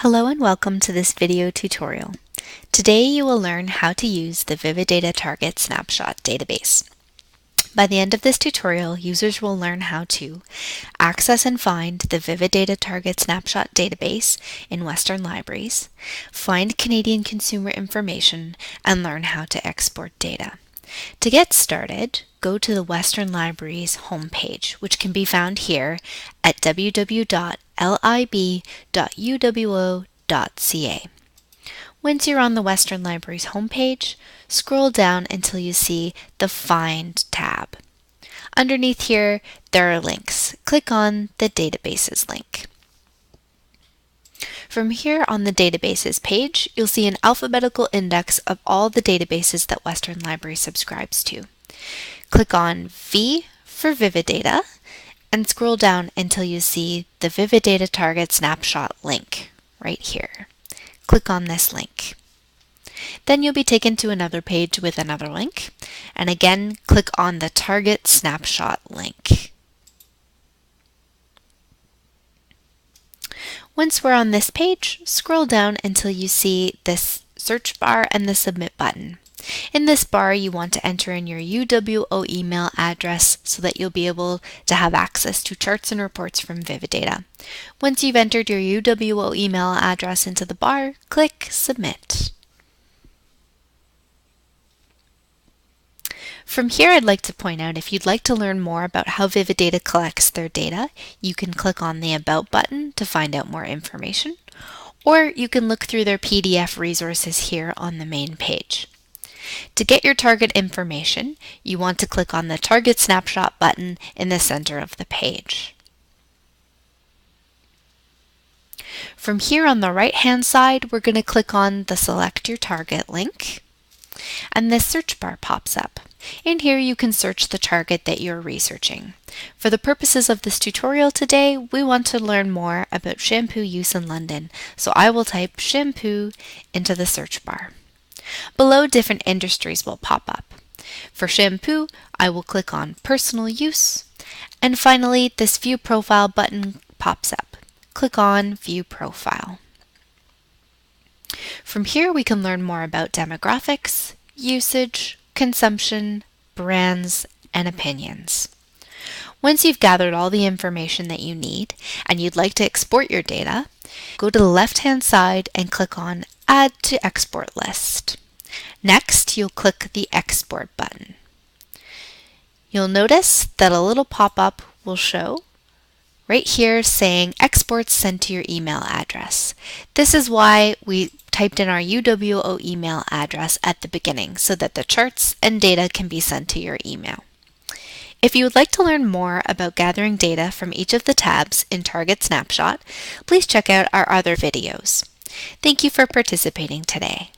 Hello and welcome to this video tutorial. Today you will learn how to use the Vividata Target Snapshot database. By the end of this tutorial, users will learn how to access and find the Vividata Target Snapshot database in Western libraries, find Canadian consumer information, and learn how to export data. To get started, go to the Western Libraries homepage, which can be found here at www.lib.uwo.ca. Once you're on the Western Libraries homepage, scroll down until you see the Find tab. Underneath here, there are links. Click on the Databases link. From here on the Databases page, you'll see an alphabetical index of all the databases that Western Library subscribes to. Click on V for Vividata and scroll down until you see the Vividata Target Snapshot link right here. Click on this link. Then you'll be taken to another page with another link, and again click on the Target Snapshot link. Once we're on this page, scroll down until you see this search bar and the submit button. In this bar, you want to enter in your UWO email address so that you'll be able to have access to charts and reports from Vividata. Once you've entered your UWO email address into the bar, click Submit. From here, I'd like to point out if you'd like to learn more about how Vividata collects their data, you can click on the About button to find out more information, or you can look through their PDF resources here on the main page. To get your target information, you want to click on the Target Snapshot button in the center of the page. From here on the right-hand side, we're going to click on the Select Your Target link, and this search bar pops up. In here you can search the target that you're researching. For the purposes of this tutorial today, we want to learn more about shampoo use in London, so I will type shampoo into the search bar. Below, different industries will pop up. For shampoo, I will click on Personal Use, and finally this View Profile button pops up. Click on View Profile. From here we can learn more about demographics, usage, consumption, brands, and opinions. Once you've gathered all the information that you need and you'd like to export your data, go to the left-hand side and click on Add to Export List. Next, you'll click the Export button. You'll notice that a little pop-up will show right here saying Exports sent to your email address. This is why we typed in our UWO email address at the beginning so that the charts and data can be sent to your email. If you would like to learn more about gathering data from each of the tabs in Target Snapshot, please check out our other videos. Thank you for participating today.